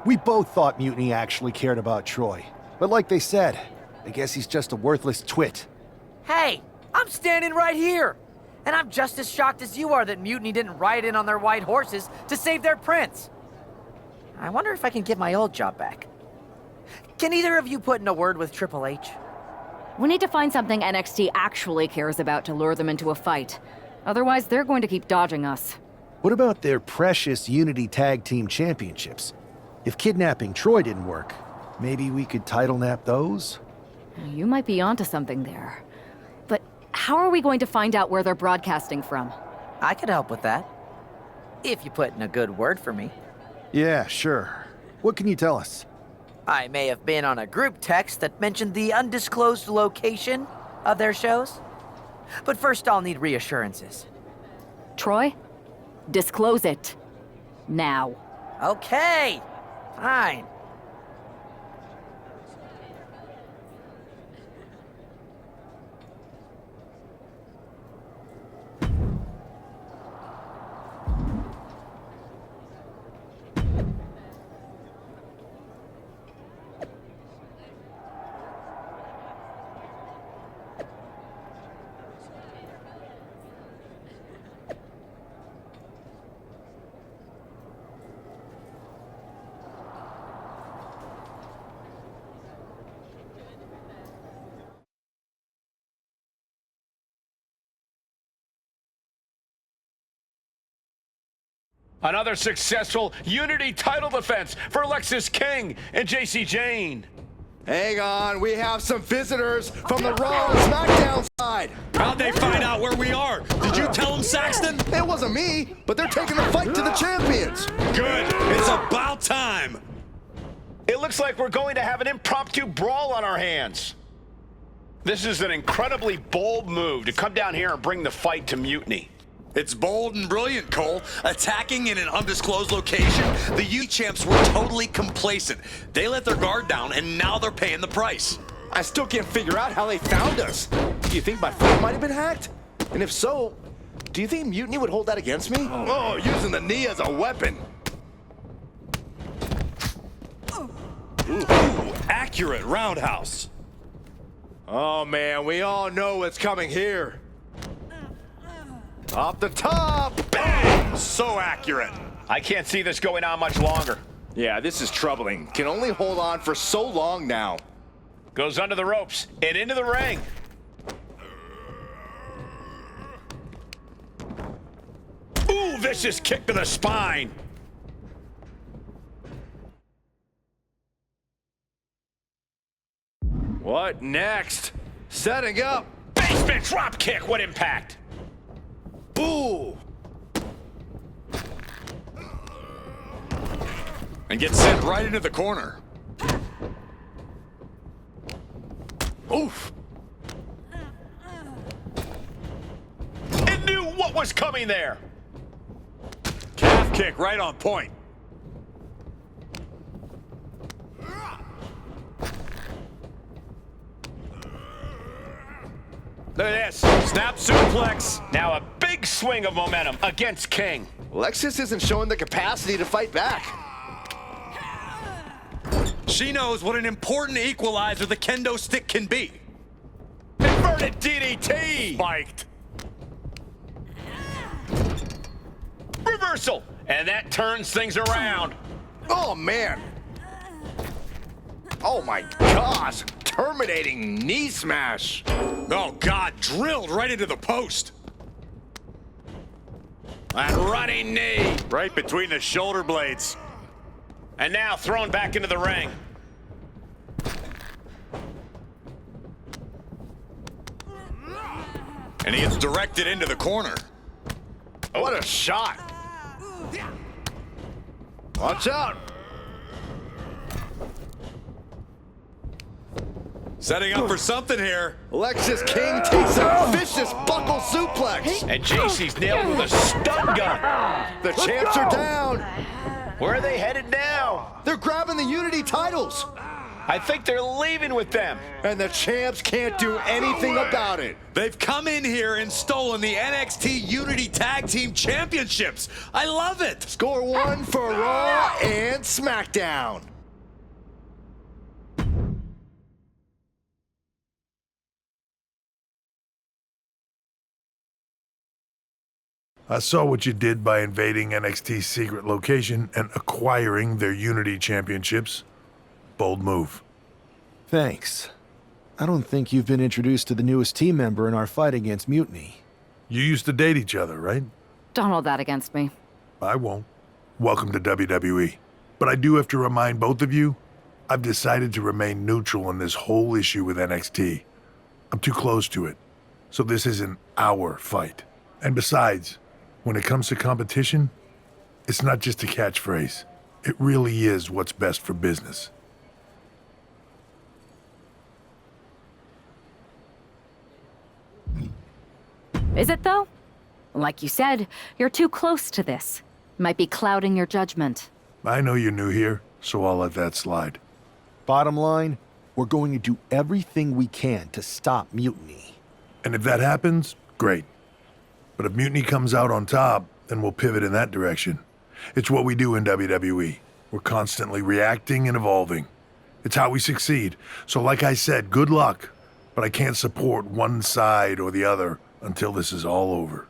We both thought Mutiny actually cared about Troy. But like they said, I guess he's just a worthless twit. Hey, I'm standing right here. And I'm just as shocked as you are that Mutiny didn't ride in on their white horses to save their prince. I wonder if I can get my old job back. Can either of you put in a word with Triple H? We need to find something NXT actually cares about to lure them into a fight. Otherwise, they're going to keep dodging us. What about their precious Unity Tag Team Championships? If kidnapping Troy didn't work, maybe we could title nap those? You might be onto something there. But how are we going to find out where they're broadcasting from? I could help with that. If you put in a good word for me. Yeah, sure. What can you tell us? I may have been on a group text that mentioned the undisclosed location of their shows. But first I'll need reassurances. Troy? Disclose it. Now. Okay, fine. Another successful Unity title defense for Lexis King and JC Jane. Hang on, we have some visitors from the Raw and SmackDown side. How'd they find out where we are? Did you tell them, Saxton? It wasn't me, but they're taking the fight to the champions. Good. It's about time. It looks like we're going to have an impromptu brawl on our hands. This is an incredibly bold move to come down here and bring the fight to Mutiny. It's bold and brilliant, Cole. Attacking in an undisclosed location, the U-Champs were totally complacent. They let their guard down, and now they're paying the price. I still can't figure out how they found us. Do you think my phone might have been hacked? And if so, do you think Mutiny would hold that against me? Oh, using the knee as a weapon. Ooh, accurate roundhouse. Oh man, we all know what's coming here. Off the top! Bang! So accurate. I can't see this going on much longer. Yeah, this is troubling. Can only hold on for so long now. Goes under the ropes and into the ring. Ooh, vicious kick to the spine. What next? Setting up. Basement drop kick, what impact? Ooh! And gets sent right into the corner. Oof! It knew what was coming there. Calf kick right on point. Look at this. Snap suplex. Now a big swing of momentum against King. Lexis isn't showing the capacity to fight back. She knows what an important equalizer the kendo stick can be. Inverted DDT. Spiked. Reversal. And that turns things around. Oh, man. Oh, my gosh. Terminating knee smash. Oh, God, drilled right into the post. And running knee. Right between the shoulder blades. And now thrown back into the ring. And he gets directed into the corner. Oh, what a shot. Watch out. Setting up for something here. Lexis King takes a vicious buckle suplex. And JC's nailed with a stun gun. The champs are down. Where are they headed now? They're grabbing the Unity titles. I think they're leaving with them. And the champs can't do anything about it. They've come in here and stolen the NXT Unity Tag Team Championships. I love it. Score one for Raw and SmackDown. I saw what you did by invading NXT's secret location and acquiring their Unity championships. Bold move. Thanks. I don't think you've been introduced to the newest team member in our fight against Mutiny. You used to date each other, right? Don't hold that against me. I won't. Welcome to WWE. But I do have to remind both of you, I've decided to remain neutral in this whole issue with NXT. I'm too close to it, so this isn't our fight. And besides, when it comes to competition, it's not just a catchphrase. It really is what's best for business. Is it, though? Like you said, you're too close to this. Might be clouding your judgment. I know you're new here, so I'll let that slide. Bottom line, we're going to do everything we can to stop Mutiny. And if that happens, great. But if Mutiny comes out on top, then we'll pivot in that direction. It's what we do in WWE. We're constantly reacting and evolving. It's how we succeed. So like I said, good luck. But I can't support one side or the other until this is all over.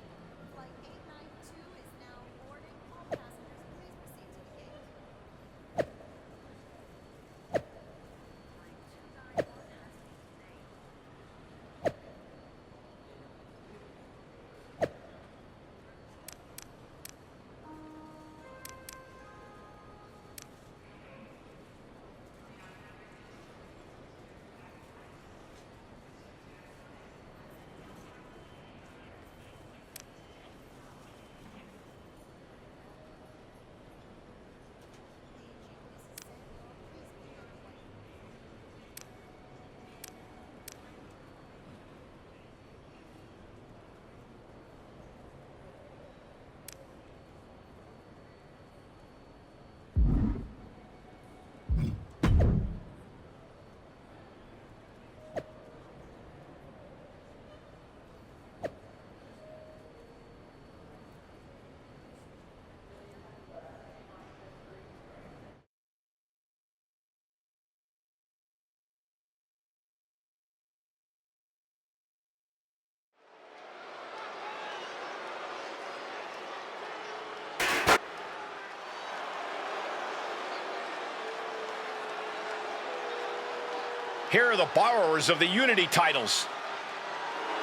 Here are the borrowers of the Unity titles.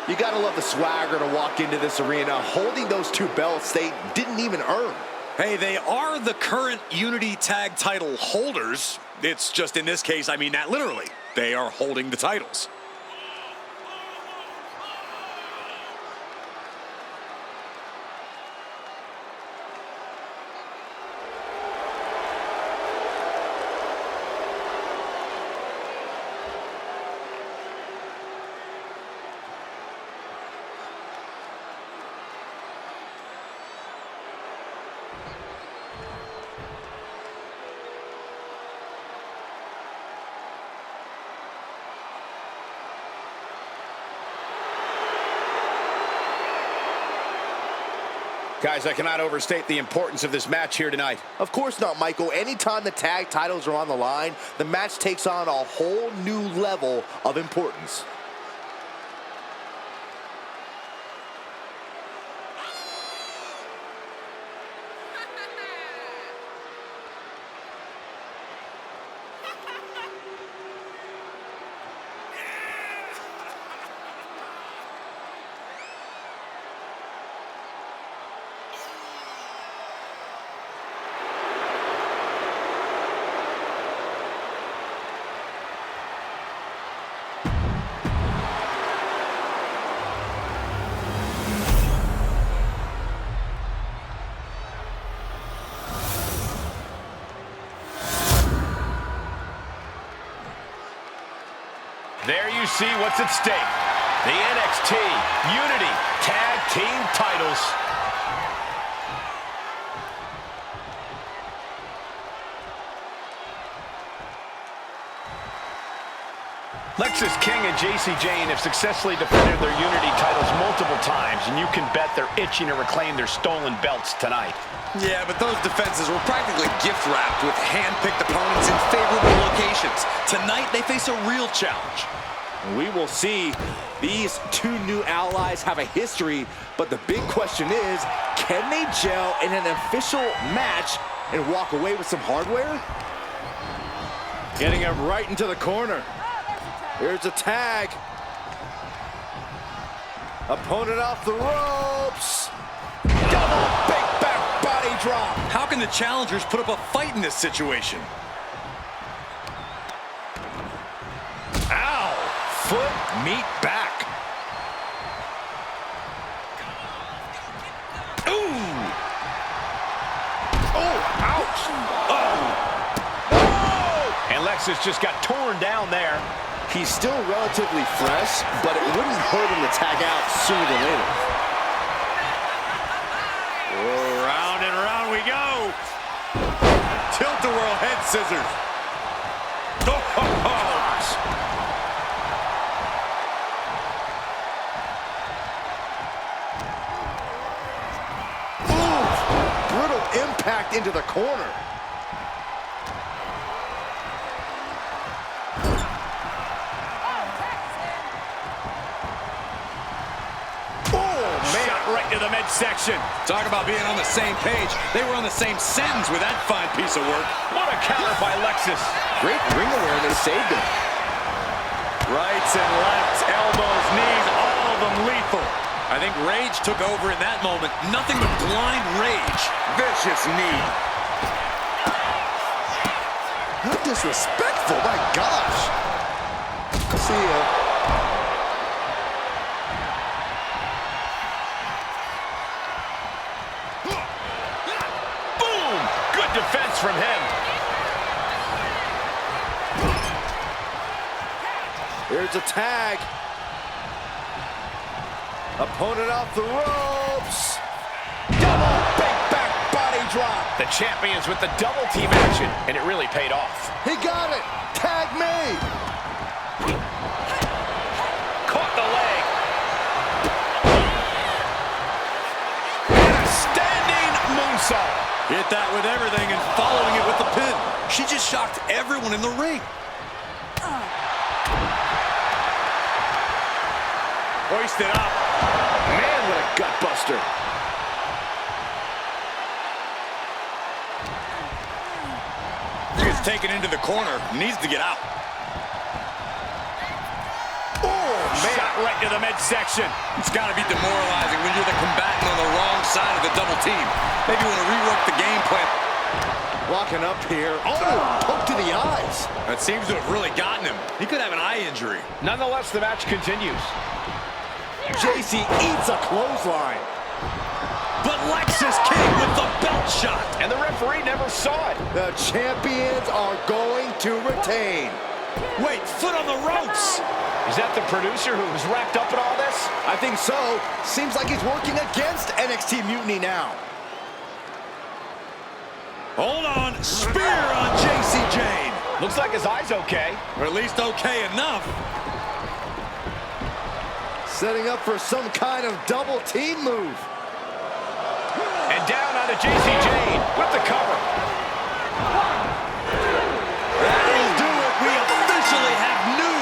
You gotta love the swagger to walk into this arena holding those two belts they didn't even earn. Hey, they are the current Unity Tag title holders. It's just in this case, I mean that literally. They are holding the titles. Guys, I cannot overstate the importance of this match here tonight. Of course not, Michael. Anytime the tag titles are on the line, the match takes on a whole new level of importance. There you see what's at stake. The NXT Unity Tag Team titles. Lexus King and JC Jane have successfully defended their Unity titles multiple times, and you can bet they're itching to reclaim their stolen belts tonight. Yeah, but those defenses were practically gift-wrapped with hand-picked opponents in favorable locations. Tonight, they face a real challenge. We will see. These two new allies have a history, but the big question is, can they gel in an official match and walk away with some hardware? Getting him right into the corner. Here's a tag. Opponent off the ropes. Double big back body drop. How can the challengers put up a fight in this situation? Ow! Foot meet back. Ooh! Oh, ouch! Oh! And Lexus just got torn down there. He's still relatively fresh, but it wouldn't hurt him to tag out sooner than later. Oh, round and round we go. Tilt-a-whirl head scissors. Oh. Brutal impact into the corner. Right to the midsection. Talk about being on the same page. They were on the same sentence with that fine piece of work. What a counter by Lexus. Great ring awareness saved him. Rights and lefts, elbows, knees, all of them lethal. I think rage took over in that moment. Nothing but blind rage. Vicious knee. How disrespectful, my gosh. See ya. Defense from him. Here's a tag. Opponent off the ropes. Double big back body drop. The champions with the double team action, and it really paid off. He got it. Tag made. Caught the leg. And a standing moonsault. Hit that with everything and following it with the pin. She just shocked everyone in the ring. Hoisted up. Man, what a gut buster. Gets taken into the corner. Needs to get out. Oh, man. Shot right to the midsection. It's got to be demoralizing when you're the combatant on the wrong side of the double team. Maybe you want to rework the game plan. Walking up here. Oh, poke to the eyes. That seems to have really gotten him. He could have an eye injury. Nonetheless, the match continues. JC eats a clothesline. But Lexus King with the belt shot. And the referee never saw it. The champions are going to retain. Wait, foot on the ropes. Is that the producer who was wrapped up in all this? I think so. Seems like he's working against NXT Mutiny now. Hold on. Spear on JC Jane. Looks like his eye's okay. Or at least okay enough. Setting up for some kind of double team move. And down onto JC Jane with the cover. That'll do it. We officially have new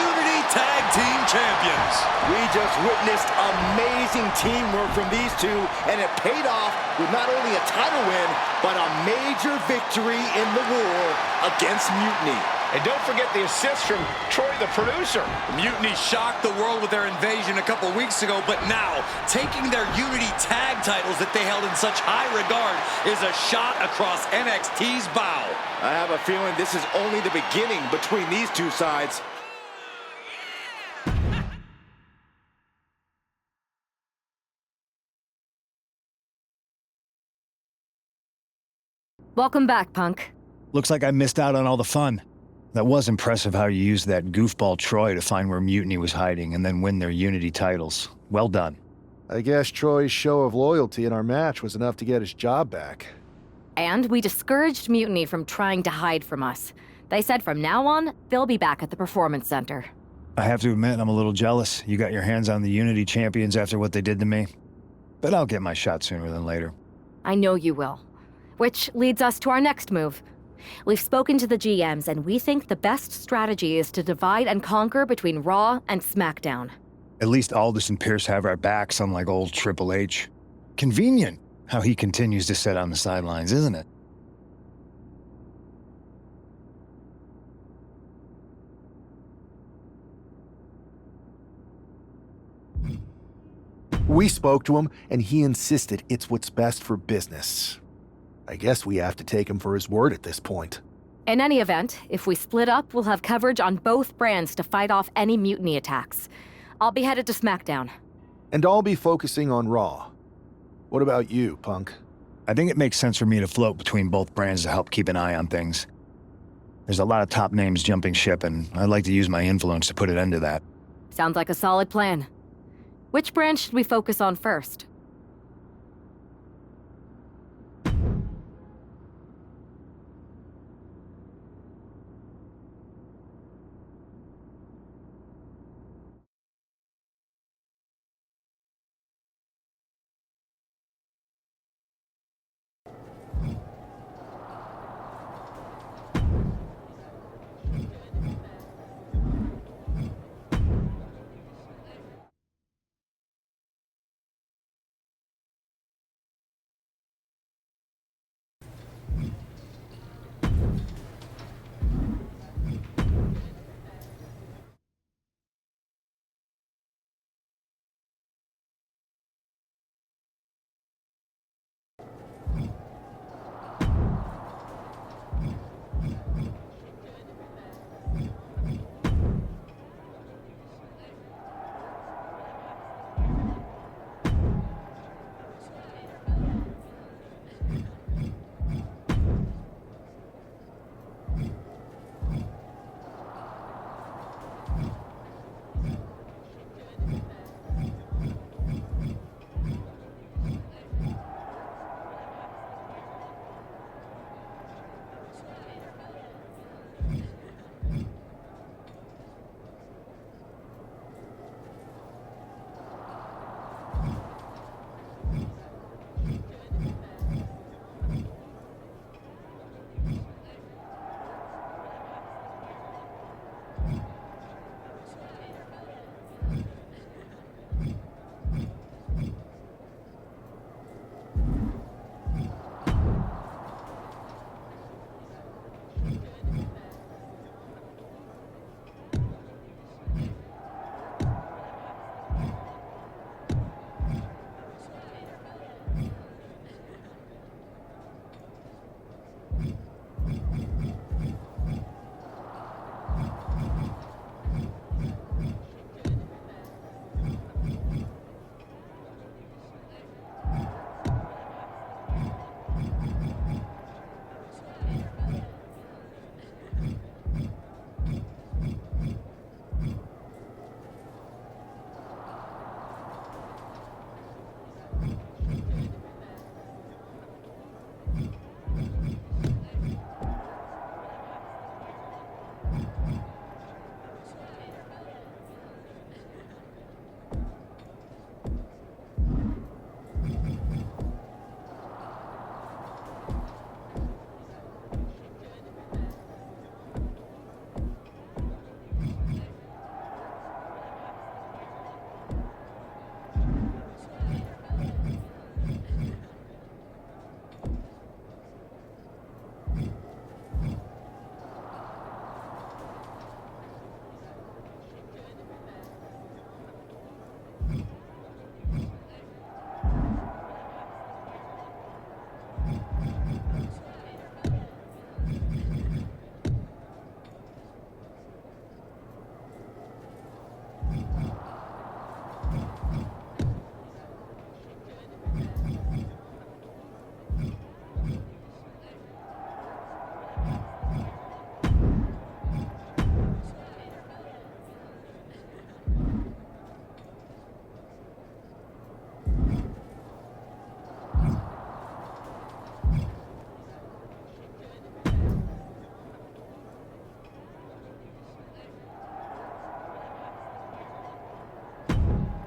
Unity Tag Team Champions. We just witnessed amazing teamwork from these two, and it paid off with not only a title win, but a major victory in the war against Mutiny. And don't forget the assist from Troy, the producer. Mutiny shocked the world with their invasion a couple weeks ago, but now, taking their Unity tag titles that they held in such high regard is a shot across NXT's bow. I have a feeling this is only the beginning between these two sides. Welcome back, Punk. Looks like I missed out on all the fun. That was impressive how you used that goofball Troy to find where Mutiny was hiding and then win their Unity titles. Well done. I guess Troy's show of loyalty in our match was enough to get his job back. And we discouraged Mutiny from trying to hide from us. They said from now on, they'll be back at the Performance Center. I have to admit, I'm a little jealous. You got your hands on the Unity champions after what they did to me. But I'll get my shot sooner than later. I know you will. Which leads us to our next move. We've spoken to the GMs, and we think the best strategy is to divide and conquer between Raw and SmackDown. At least Aldous and Pierce have our backs, unlike old Triple H. Convenient how he continues to sit on the sidelines, isn't it? We spoke to him, and he insisted it's what's best for business. I guess we have to take him for his word at this point. In any event, if we split up, we'll have coverage on both brands to fight off any mutiny attacks. I'll be headed to SmackDown. And I'll be focusing on Raw. What about you, Punk? I think it makes sense for me to float between both brands to help keep an eye on things. There's a lot of top names jumping ship, and I'd like to use my influence to put an end to that. Sounds like a solid plan. Which brand should we focus on first?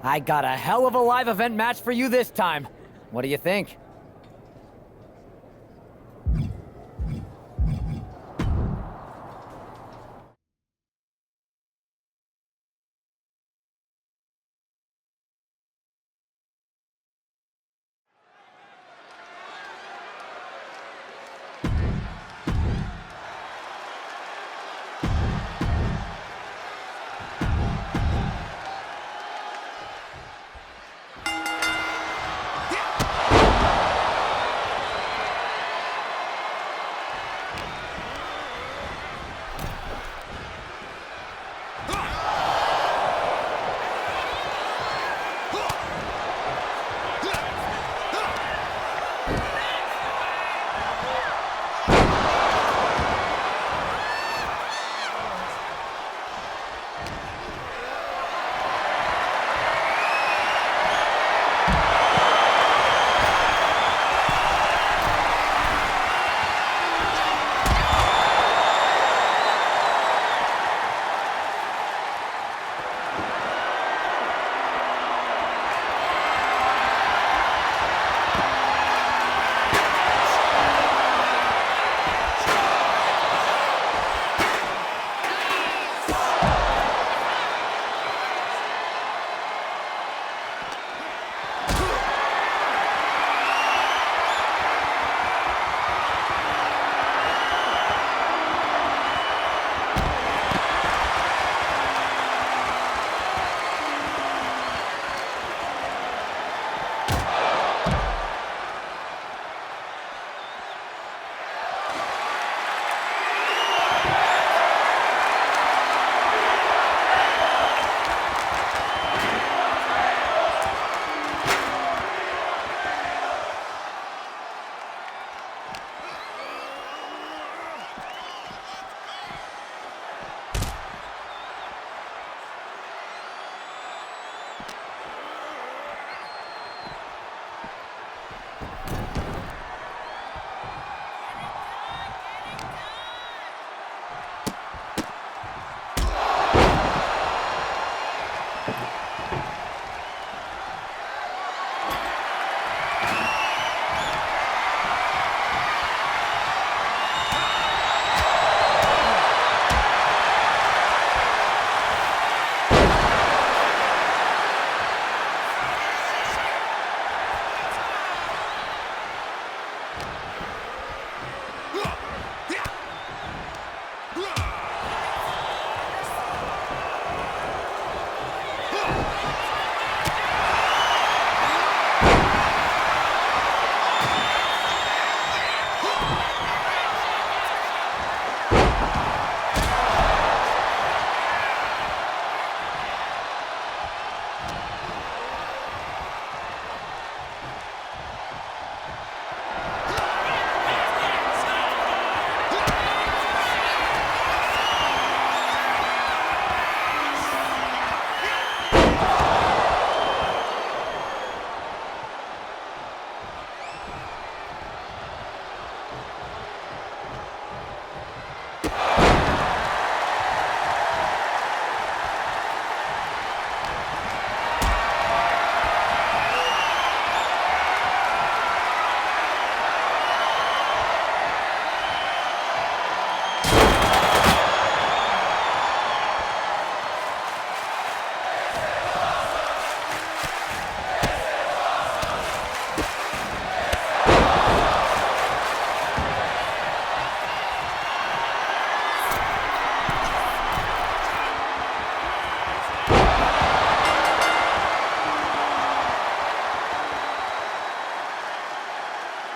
I got a hell of a live event match for you this time. What do you think?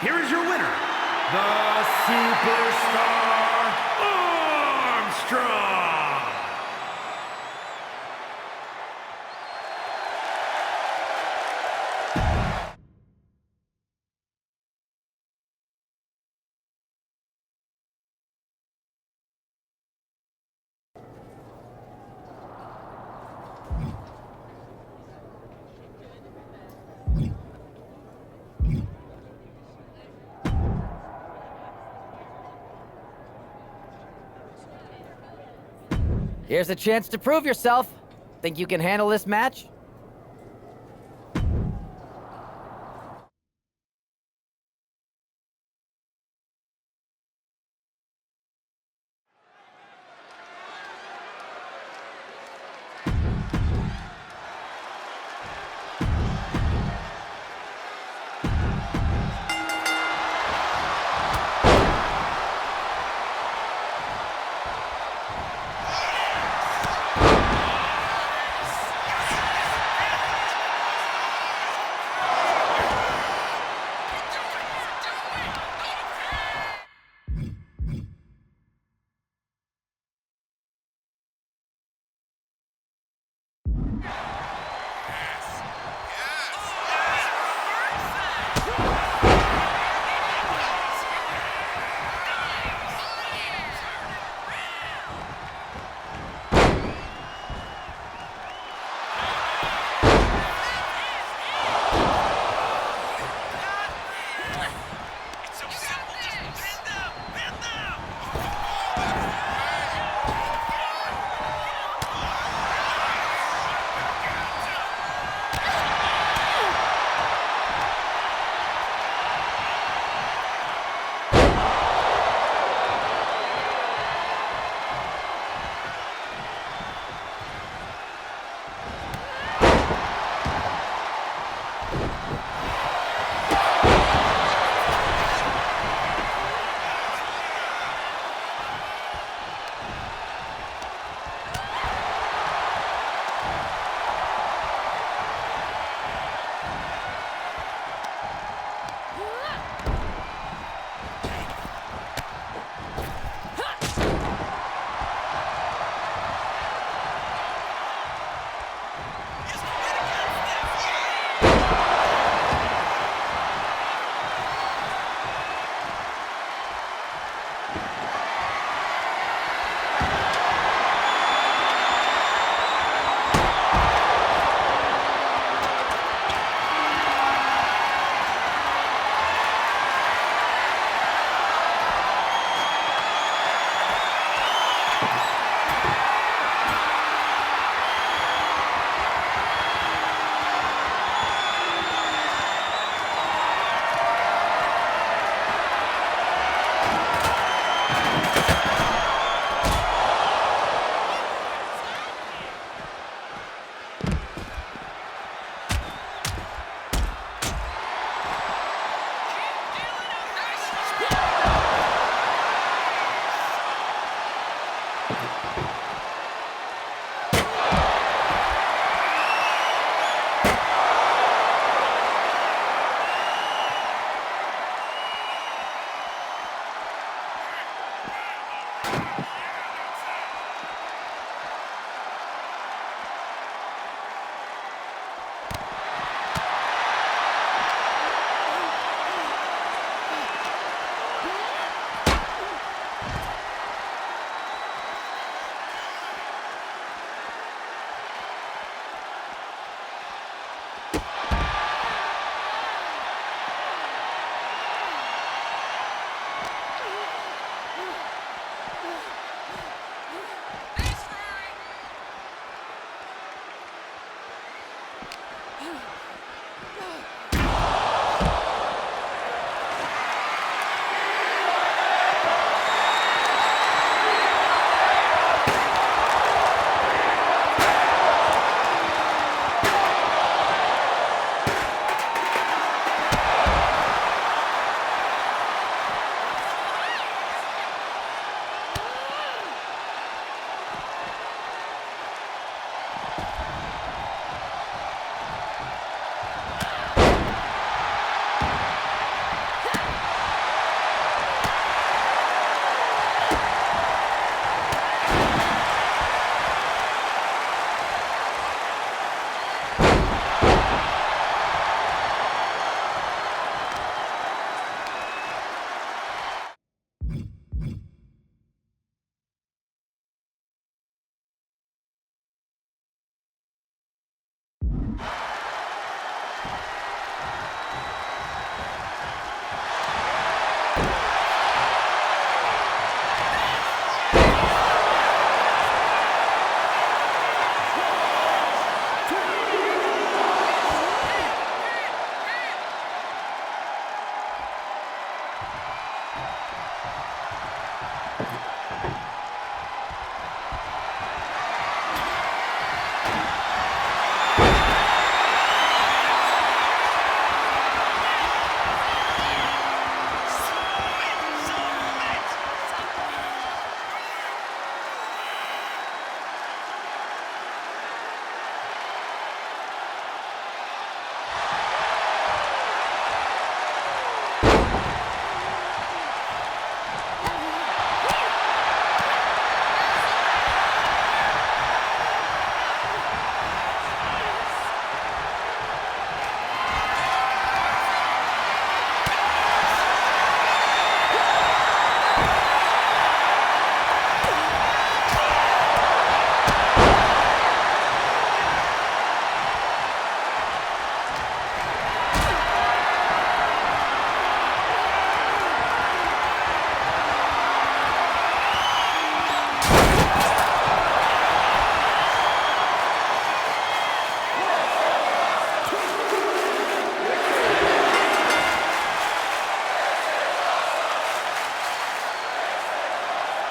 Here is your winner, the Superstar Armstrong. Here's a chance to prove yourself. Think you can handle this match?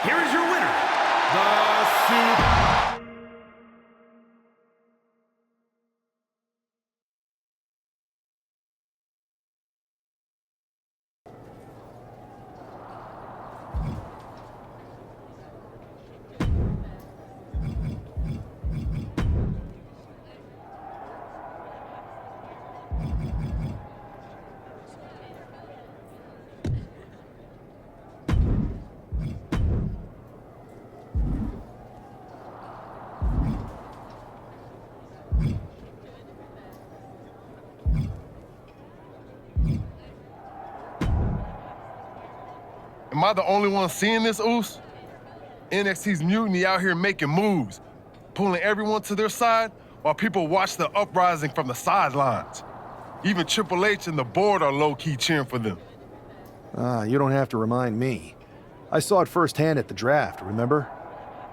Here is your winner, the Super... Am I the only one seeing this, Oos? NXT's mutiny out here making moves, pulling everyone to their side while people watch the uprising from the sidelines. Even Triple H and the board are low-key cheering for them. You don't have to remind me. I saw it firsthand at the draft, remember?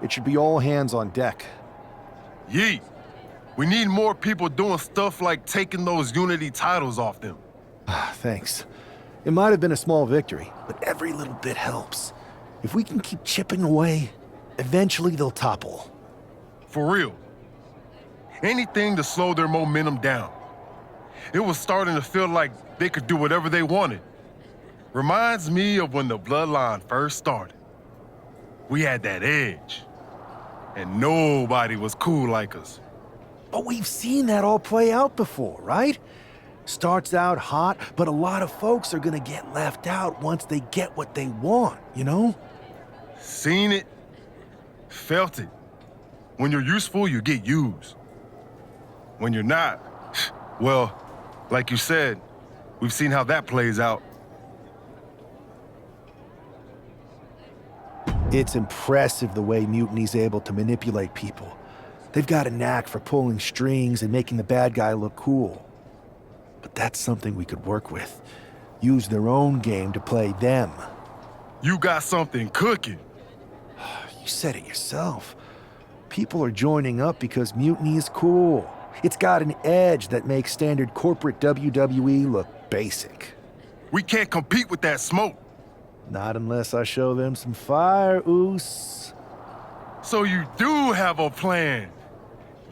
It should be all hands on deck. Yeet. We need more people doing stuff like taking those Unity titles off them. Thanks. It might have been a small victory, but every little bit helps. If we can keep chipping away, eventually they'll topple. For real. Anything to slow their momentum down. It was starting to feel like they could do whatever they wanted. Reminds me of when the Bloodline first started. We had that edge, and nobody was cool like us. But we've seen that all play out before, right? Starts out hot, but a lot of folks are gonna get left out once they get what they want, you know? Seen it, felt it. When you're useful, you get used. When you're not, well, like you said, we've seen how that plays out. It's impressive the way Mutiny's able to manipulate people. They've got a knack for pulling strings and making the bad guy look cool. But that's something we could work with. Use their own game to play them. You got something cooking. You said it yourself. People are joining up because Mutiny is cool. It's got an edge that makes standard corporate WWE look basic. We can't compete with that smoke. Not unless I show them some fire, Oos. So you do have a plan.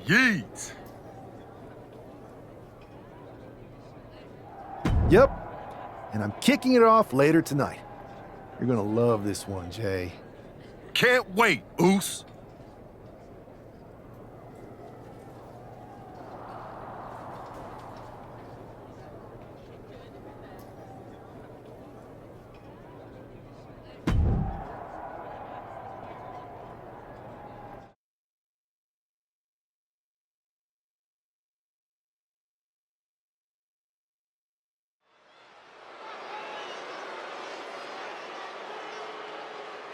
Yeet. Yep. And I'm kicking it off later tonight. You're gonna love this one, Jay. Can't wait, Oos.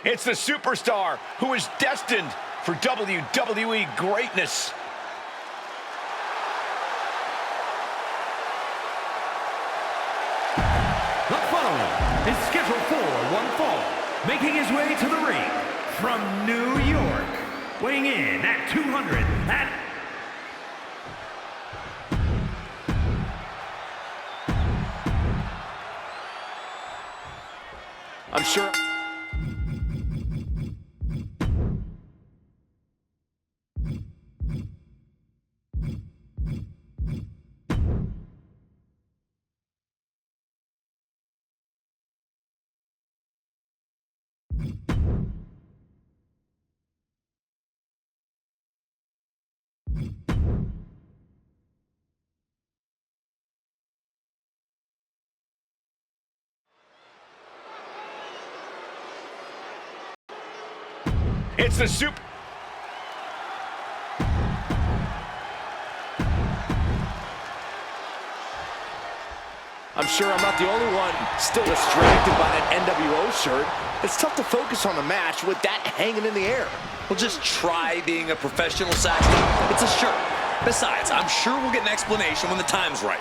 It's the superstar who is destined for WWE greatness. The following is scheduled for one fall, making his way to the ring from New York, weighing in at 200 at... I'm sure... It's the super... I'm sure I'm not the only one still distracted by that NWO shirt. It's tough to focus on the match with that hanging in the air. Well, just try being a professional, Saxton. It's a shirt. Besides, I'm sure we'll get an explanation when the time's right.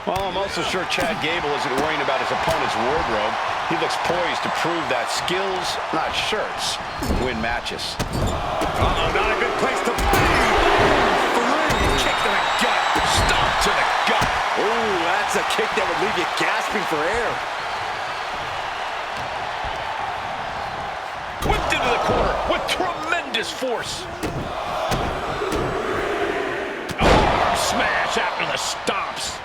Well, I'm also sure Chad Gable isn't worrying about his opponent's wardrobe. He looks poised to prove that skills, not shirts, win matches. Uh-oh, not a good place to be. Kick to the gut. Stomp to the gut. Ooh, that's a kick that would leave you gasping for air. Whipped into the with tremendous force. Arm smash after the stomps.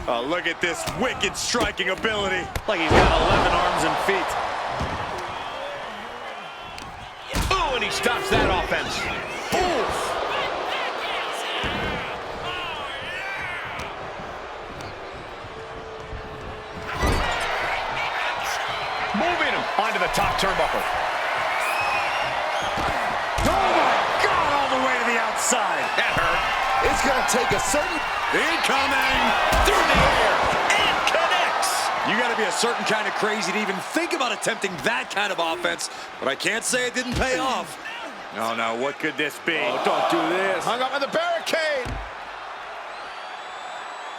Oh, look at this wicked striking ability. Like he's got 11 arms and feet. Oh, and he stops that offense. Oof. Moving him onto the top turnbuckle. Oh my God, all the way to the outside. That hurt. It's gonna take a certain... Incoming! Through the air and connects. You gotta be a certain kind of crazy to even think about attempting that kind of offense, but I can't say it didn't pay off. Oh no, what could this be? Oh, don't do this. Hung up on the barricade.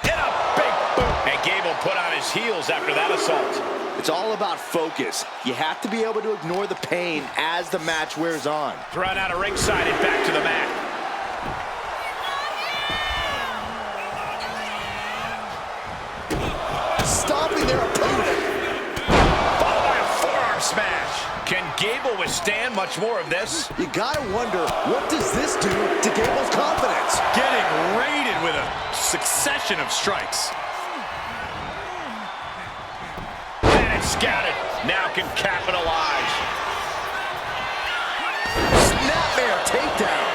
And a big boot. And Gable put on his heels after that assault. It's all about focus. You have to be able to ignore the pain as the match wears on. Thrown out of ringside and back to the mat. Stopping their opponent. Followed by a forearm smash. Can Gable withstand much more of this? You gotta wonder, what does this do to Gable's confidence? Getting raided with a succession of strikes. And it's scouted. Now can capitalize. Snapmare takedown.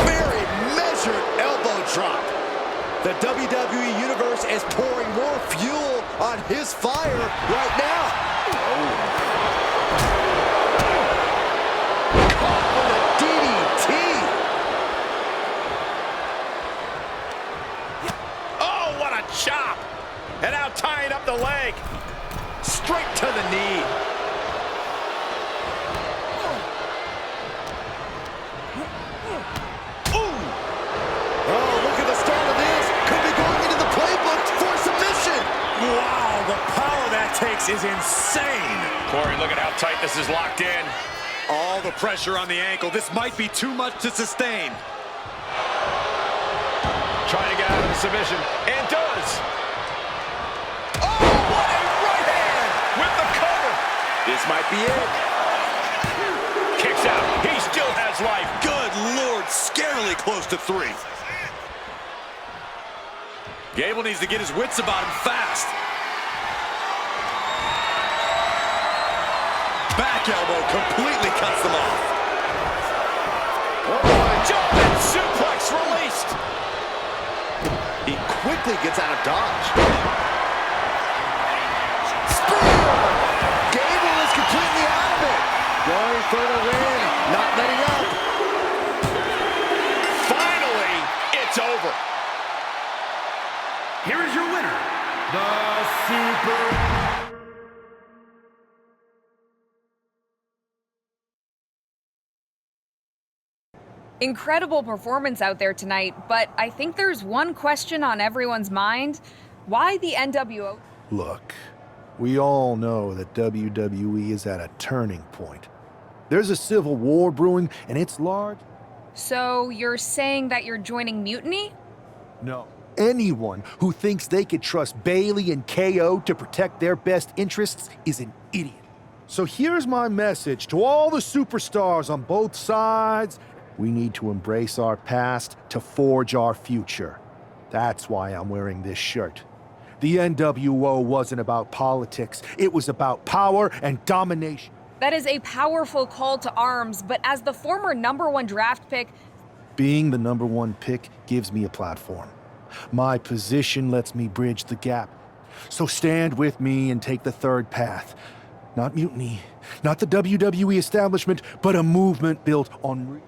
Very measured elbow drop. The WWE Universe is pouring more fuel on his fire right now. Caught with a DDT. Oh, what a chop. And now tying up the leg. Straight to the knee. Wow, the power that takes is insane. Corey, look at how tight this is locked in. All the pressure on the ankle. This might be too much to sustain. Trying to get out of the submission, and does. Oh, what a right hand with the cover. This might be it. Kicks out. He still has life. Good Lord, scarily close to 3. Gable needs to get his wits about him fast. Back elbow completely cuts them off. Oh, jumping suplex released. He quickly gets out of dodge. Spear! Gable is completely out of it. Going for the win, not letting up. Finally, it's over. Here is your winner, the Super... Incredible performance out there tonight, but I think there's one question on everyone's mind. Why the NWO? Look, we all know that WWE is at a turning point. There's a civil war brewing, and it's large. So you're saying that you're joining Mutiny? No. Anyone who thinks they could trust Bailey and KO to protect their best interests is an idiot. So here's my message to all the superstars on both sides. We need to embrace our past to forge our future. That's why I'm wearing this shirt. The NWO wasn't about politics. It was about power and domination. That is a powerful call to arms, but as the former #1 draft pick... Being the #1 pick gives me a platform. My position lets me bridge the gap. So stand with me and take the third path. Not mutiny, not the WWE establishment, but a movement built on...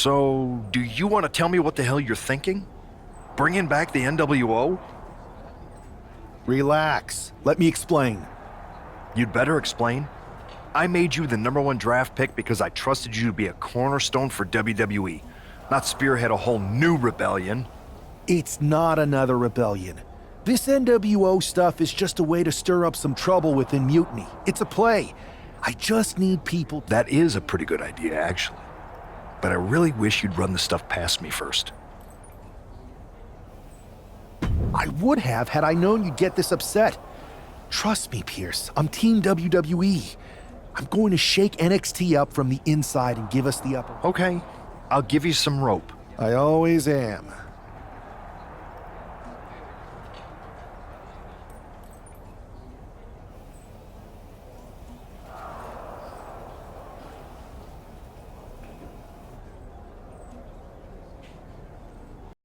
So, do you want to tell me what the hell you're thinking? Bringing back the NWO? Relax. Let me explain. You'd better explain. I made you the #1 draft pick because I trusted you to be a cornerstone for WWE, not spearhead a whole new rebellion. It's not another rebellion. This NWO stuff is just a way to stir up some trouble within Mutiny. It's a play. I just need people... That is a pretty good idea, actually. But I really wish you'd run the stuff past me first. I would have had I known you'd get this upset. Trust me, Pierce. I'm Team WWE. I'm going to shake NXT up from the inside and give us the upper... Okay, I'll give you some rope. I always am.